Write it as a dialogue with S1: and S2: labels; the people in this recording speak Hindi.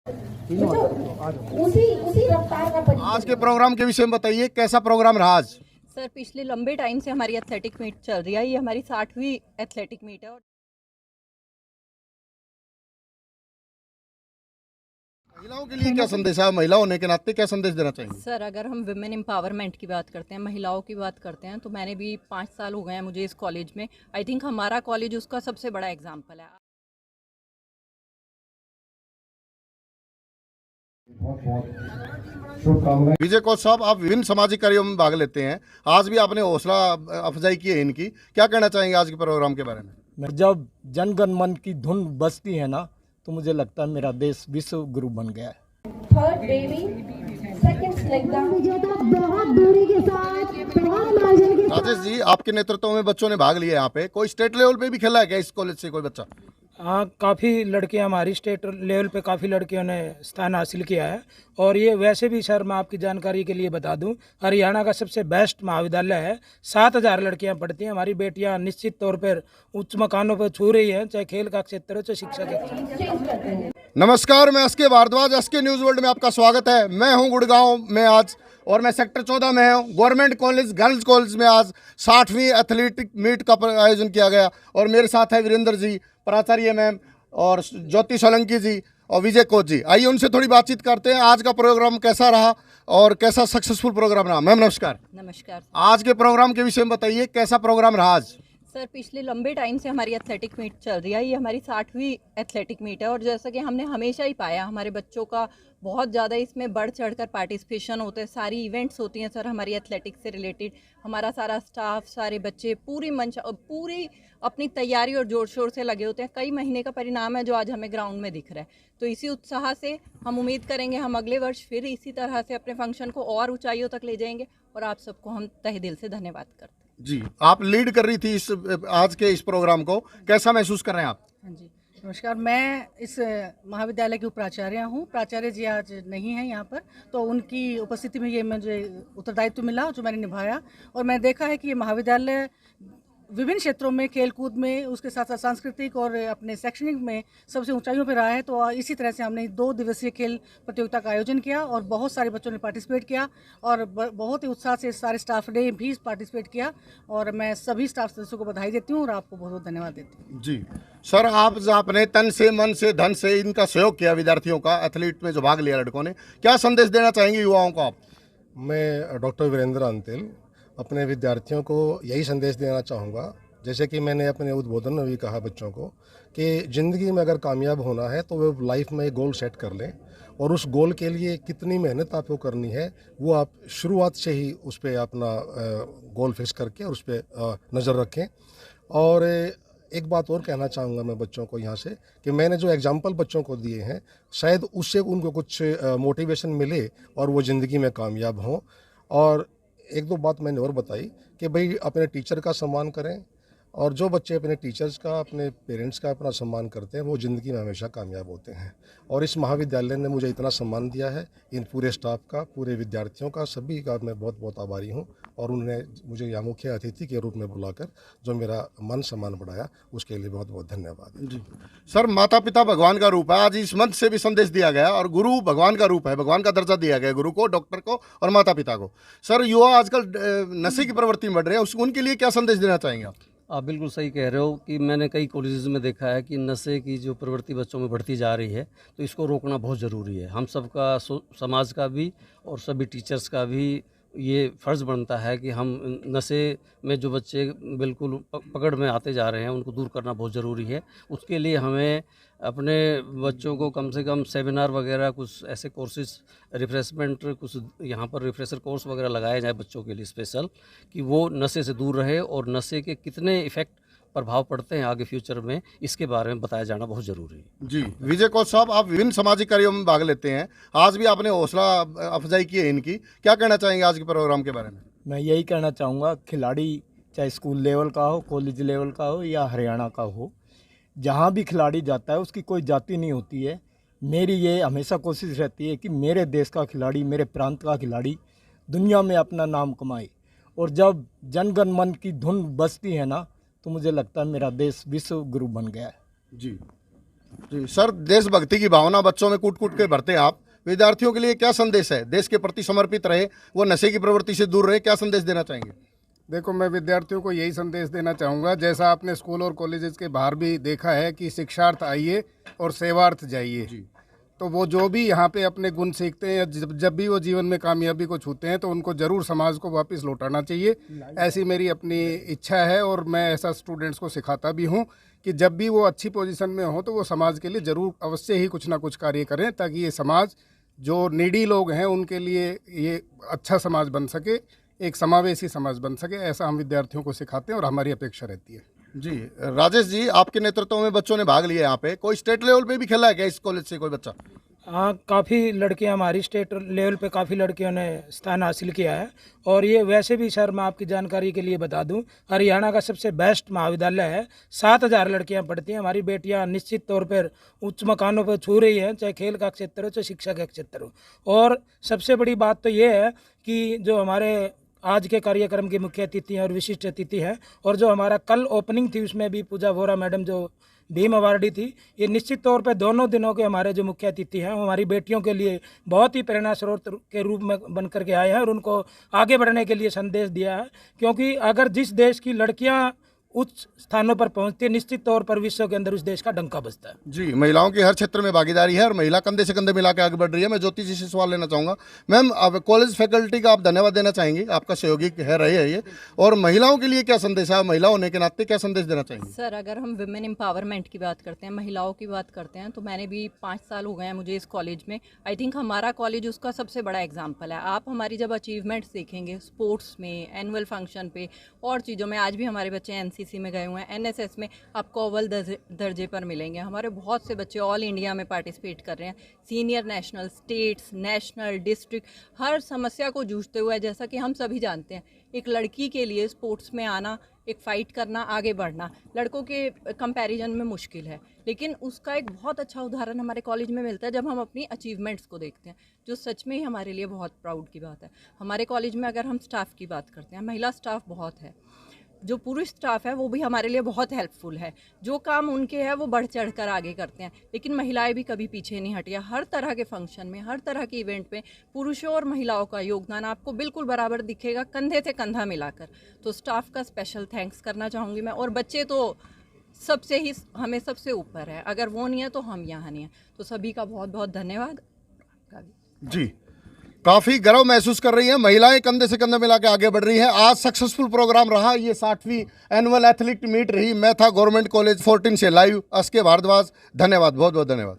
S1: उसी उसी रफ्तार का परिचय।
S2: आज के प्रोग्राम के विषय में बताइए, कैसा प्रोग्राम रहा आज?
S3: सर पिछले लंबे टाइम से हमारी एथलेटिक मीट चल रही है। ये हमारी 60वीं एथलेटिक मीट है। और
S2: महिलाओं के लिए क्या संदेश है? महिला होने के नाते क्या संदेश देना चाहिए?
S3: सर अगर हम विमेन एम्पावरमेंट की बात करते हैं, महिलाओं की बात करते हैं, तो मैंने भी 5 साल हो गए हैं मुझे इस कॉलेज में। आई थिंक हमारा कॉलेज उसका सबसे बड़ा एग्जाम्पल है।
S2: विजय कोच साहब, आप विभिन्न सामाजिक कार्यों में भाग लेते हैं। आज भी आपने हौसला अफजाई की है इनकी, क्या कहना चाहेंगे आज के प्रोग्राम के बारे में?
S4: जब जन गण मन की धुन बजती है ना, तो मुझे लगता है मेरा देश विश्व गुरु बन गया है।
S1: थर्ड बेबी, सेकंड स्लेगदा,
S5: बहुत दूरी के साथ
S2: राजेश जी, आपके नेतृत्व में बच्चों ने भाग लिया यहाँ पे। कोई स्टेट लेवल पे भी खेला है क्या इस कॉलेज से कोई बच्चा?
S6: हाँ, काफ़ी लड़कियां हमारी स्टेट लेवल पे काफ़ी लड़कियों ने स्थान हासिल किया है। और ये वैसे भी सर मैं आपकी जानकारी के लिए बता दूं, हरियाणा का सबसे बेस्ट महाविद्यालय है। 7000 लड़कियां पढ़ती हैं। हमारी बेटियां निश्चित तौर पर उच्च मकानों पर छू रही हैं, चाहे खेल का क्षेत्र हो चाहे शिक्षा का क्षेत्र।
S2: नमस्कार, मैं SK Bhardwaj, SK news world में आपका स्वागत है। मैं हूं गुड़गांव में आज, और मैं सेक्टर 14 में हूं। गवर्नमेंट कॉलेज गर्ल्स कॉलेज में आज 60वीं एथलेटिक मीट का आयोजन किया गया, और मेरे साथ है वीरेंद्र जी, प्राचार्य मैम, और ज्योति सोलंकी जी और विजय कोच जी। आइए उनसे थोड़ी बातचीत करते हैं। आज का प्रोग्राम कैसा रहा और कैसा सक्सेसफुल प्रोग्राम रहा? मैम नमस्कार।
S3: नमस्कार।
S2: आज के प्रोग्राम के विषय में बताइए, कैसा प्रोग्राम रहा आज?
S3: सर पिछले लंबे टाइम से हमारी एथलेटिक मीट चल रही है। ये हमारी 60वीं एथलेटिक मीट है। और जैसा कि हमने हमेशा ही पाया, हमारे बच्चों का बहुत ज़्यादा इसमें बढ़ चढ़कर पार्टिसिपेशन होते हैं। सारी इवेंट्स होती हैं सर हमारी एथलेटिक्स से रिलेटेड। हमारा सारा स्टाफ, सारे बच्चे पूरी अपनी तैयारी और जोर शोर से लगे होते हैं। कई महीने का परिणाम है जो आज हमें ग्राउंड में दिख रहा है। तो इसी उत्साह से हम उम्मीद करेंगे हम अगले वर्ष फिर इसी तरह से अपने फंक्शन को और ऊंचाइयों तक ले जाएंगे। और आप सबको हम तहे दिल से धन्यवाद करते हैं।
S2: जी, आप लीड कर रही थी आज के इस प्रोग्राम को, कैसा महसूस कर रहे हैं आप?
S7: हाँ जी, नमस्कार। मैं इस महाविद्यालय की उपाचार्य हूँ। प्राचार्य जी आज नहीं हैं यहाँ पर, तो उनकी उपस्थिति में ये मुझे उत्तरदायित्व मिला जो मैंने निभाया। और मैंने देखा है कि ये महाविद्यालय विभिन्न क्षेत्रों में, खेलकूद में, उसके साथ साथ सांस्कृतिक और अपने शैक्षणिक में सबसे ऊंचाइयों पर रहा है। तो इसी तरह से हमने 2 दिवसीय खेल प्रतियोगिता का आयोजन किया और बहुत सारे बच्चों ने पार्टिसिपेट किया, और बहुत ही उत्साह से सारे स्टाफ ने भी पार्टिसिपेट किया। और मैं सभी स्टाफ सदस्यों को बधाई देती हूँ और आपको बहुत बहुत धन्यवाद देती हूँ।
S2: जी सर, आपने तन से, मन से, धन से इनका सहयोग किया, विद्यार्थियों का, एथलीट में जो भाग लिया लड़कों ने, क्या संदेश देना चाहेंगे युवाओं को आप?
S8: मैं डॉक्टर वीरेंद्र अंतिल अपने विद्यार्थियों को यही संदेश देना चाहूँगा, जैसे कि मैंने अपने उद्बोधन में भी कहा बच्चों को, कि ज़िंदगी में अगर कामयाब होना है तो वो लाइफ में गोल सेट कर लें, और उस गोल के लिए कितनी मेहनत आपको करनी है वो आप शुरुआत से ही उस पर अपना गोल फिक्स करके और उस पर नज़र रखें। और एक बात और कहना चाहूँगा मैं बच्चों को यहाँ से, कि मैंने जो एग्जाम्पल बच्चों को दिए हैं, शायद उससे उनको कुछ मोटिवेशन मिले और वो ज़िंदगी में कामयाब हों। और एक दो बात मैंने और बताई कि भाई अपने टीचर का सम्मान करें, और जो बच्चे अपने टीचर्स का, अपने पेरेंट्स का अपना सम्मान करते हैं वो ज़िंदगी में हमेशा कामयाब होते हैं। और इस महाविद्यालय ने मुझे इतना सम्मान दिया है, इन पूरे स्टाफ का, पूरे विद्यार्थियों का, सभी का मैं बहुत बहुत आभारी हूँ। और उन्होंने मुझे यहाँ मुख्य अतिथि के रूप में बुलाकर जो मेरा मान सम्मान बढ़ाया, उसके लिए बहुत बहुत धन्यवाद।
S2: जी सर, माता पिता भगवान का रूप है, आज इस मंच से भी संदेश दिया गया, और गुरु भगवान का रूप है, भगवान का दर्जा दिया गया गुरु को, डॉक्टर को और माता पिता को। सर, युवा आजकल नशे की प्रवृत्ति में बढ़ रहे हैं, उनके लिए क्या संदेश देना चाहेंगे आप?
S9: आप बिल्कुल सही कह रहे हो कि मैंने कई कॉलेजेस में देखा है कि नशे की जो प्रवृत्ति बच्चों में बढ़ती जा रही है, तो इसको रोकना बहुत ज़रूरी है। हम सबका, समाज का भी और सभी टीचर्स का भी ये फ़र्ज़ बनता है कि हम नशे में जो बच्चे बिल्कुल पकड़ में आते जा रहे हैं उनको दूर करना बहुत ज़रूरी है। उसके लिए हमें अपने बच्चों को कम से कम सेमिनार वगैरह, कुछ ऐसे कोर्सेज, रिफ्रेशमेंट, कुछ यहाँ पर रिफ्रेशर कोर्स वगैरह लगाए जाए बच्चों के लिए स्पेशल, कि वो नशे से दूर रहे, और नशे के कितने इफ़ेक्ट, प्रभाव पड़ते हैं आगे फ्यूचर में, इसके बारे में बताया जाना बहुत ज़रूरी है।
S2: जी विजय कोच साहब, आप विभिन्न सामाजिक कार्यों में भाग लेते हैं। आज भी आपने हौसला अफजाई की है इनकी, क्या कहना चाहेंगे आज के प्रोग्राम के बारे में?
S4: मैं यही कहना चाहूँगा, खिलाड़ी चाहे स्कूल लेवल का हो, कॉलेज लेवल का हो या हरियाणा का हो, जहाँ भी खिलाड़ी जाता है उसकी कोई जाति नहीं होती है। मेरी ये हमेशा कोशिश रहती है कि मेरे देश का खिलाड़ी, मेरे प्रांत का खिलाड़ी दुनिया में अपना नाम कमाए। और जब जन गण मन की धुन बजती है ना, तो मुझे लगता है मेरा देश विश्व गुरु बन गया है।
S2: जी, जी सर, देशभक्ति की भावना बच्चों में कूट कूट के भरते हैं आप। विद्यार्थियों के लिए क्या संदेश है? देश के प्रति समर्पित रहे, वो नशे की प्रवृत्ति से दूर रहे, क्या संदेश देना चाहेंगे?
S10: देखो, मैं विद्यार्थियों को यही संदेश देना चाहूँगा, जैसा आपने स्कूल और कॉलेजेस के बाहर भी देखा है कि शिक्षार्थ आइए और सेवार्थ जाइए। तो वो जो भी यहाँ पे अपने गुण सीखते हैं, जब भी वो जीवन में कामयाबी को छूते हैं तो उनको ज़रूर समाज को वापस लौटाना चाहिए। ऐसी मेरी अपनी इच्छा है और मैं ऐसा स्टूडेंट्स को सिखाता भी हूँ कि जब भी वो अच्छी पोजीशन में हो तो वो समाज के लिए ज़रूर अवश्य ही कुछ ना कुछ कार्य करें, ताकि ये समाज जो नीडी लोग हैं उनके लिए ये अच्छा समाज बन सके, एक समावेशी समाज बन सके। ऐसा हम विद्यार्थियों को सिखाते हैं और हमारी अपेक्षा रहती है।
S2: जी राजेश जी, आपके नेतृत्व में बच्चों ने भाग लिया यहाँ पे, कोई स्टेट लेवल पे भी खेला है क्या इस कॉलेज से कोई बच्चा?
S6: हाँ, काफ़ी लड़कियां हमारी स्टेट लेवल पे काफ़ी लड़कियों ने स्थान हासिल किया है। और ये वैसे भी सर, मैं आपकी जानकारी के लिए बता दूं, हरियाणा का सबसे बेस्ट महाविद्यालय है। 7000 लड़कियां पढ़ती हैं। हमारी बेटियां निश्चित तौर पर उच्च मकानों पर छू रही हैं, चाहे खेल का क्षेत्र हो, चाहे शिक्षा का क्षेत्र हो। और सबसे बड़ी बात तो ये है कि जो हमारे आज के कार्यक्रम की मुख्य अतिथि हैं और विशिष्ट अतिथि हैं, और जो हमारा कल ओपनिंग थी उसमें भी पूजा वोरा मैडम जो भीम अवार्डी थी, ये निश्चित तौर पे दोनों दिनों के हमारे जो मुख्य अतिथि हैं वो हमारी बेटियों के लिए बहुत ही प्रेरणा स्रोत के रूप में बन करके आए हैं और उनको आगे बढ़ने के लिए संदेश दिया है। क्योंकि अगर जिस देश की लड़कियां उच्च स्थानों पर पहुंचती है, निश्चित तौर पर विश्व के अंदर उस देश का डंका बजता है।
S2: जी, महिलाओं की हर क्षेत्र में भागीदारी है और महिला कंधे से कंधे मिला के आगे बढ़ रही है। मैं ज्योति जी से सवाल लेना चाहूँगा। मैम, अब कॉलेज फैकल्टी का आप धन्यवाद देना चाहेंगे, आपका सहयोगी है रहे है ये, और महिलाओं के लिए क्या संदेश है? महिला होने के नाते क्या संदेश देना चाहेंगे?
S3: सर, अगर हम विमेन एम्पावरमेंट की बात करते हैं, महिलाओं की बात करते हैं, तो मैंने भी 5 साल हो गए हैं मुझे इस कॉलेज में। आई थिंक हमारा कॉलेज उसका सबसे बड़ा एग्जाम्पल है। आप हमारी जब अचीवमेंट्स देखेंगे स्पोर्ट्स में, एनुअल फंक्शन पे और चीज़ों में, आज भी हमारे बच्चे NCC में गए हुए हैं, NSS में आपको अव्वल दर्जे पर मिलेंगे। हमारे बहुत से बच्चे ऑल इंडिया में पार्टिसिपेट कर रहे हैं, senior national, states, national, district, हर समस्या को जूझते हुए। जैसा कि हम सभी जानते हैं, एक लड़की के लिए स्पोर्ट्स में आना, एक फ़ाइट करना, आगे बढ़ना लड़कों के कंपैरिजन में मुश्किल है, लेकिन उसका एक बहुत अच्छा उदाहरण हमारे कॉलेज में मिलता है जब हम अपनी अचीवमेंट्स को देखते हैं, जो सच में ही हमारे लिए बहुत प्राउड की बात है। हमारे कॉलेज में अगर हम स्टाफ की बात करते हैं, महिला स्टाफ बहुत है, जो पुरुष स्टाफ है वो भी हमारे लिए बहुत हेल्पफुल है। जो काम उनके है वो बढ़ चढ़ कर आगे करते हैं, लेकिन महिलाएं भी कभी पीछे नहीं हटी। हर तरह के फंक्शन में, हर तरह के इवेंट में पुरुषों और महिलाओं का योगदान आपको बिल्कुल बराबर दिखेगा, कंधे से कंधा मिलाकर। तो स्टाफ का स्पेशल थैंक्स करना चाहूँगी मैं। और बच्चे तो सबसे ही हमें सबसे ऊपर है, अगर वो नहीं है तो हम यहाँ नहीं हैं। तो सभी का बहुत बहुत धन्यवाद।
S2: जी, काफ़ी गर्व महसूस कर रही हैं महिलाएं, कंधे से कंधे मिला के आगे बढ़ रही हैं। आज सक्सेसफुल प्रोग्राम रहा, ये 60वीं एनुअल एथलीट मीट रही। मैं था गवर्नमेंट कॉलेज 14 से लाइव, एसके भारद्वाज। धन्यवाद, बहुत बहुत धन्यवाद।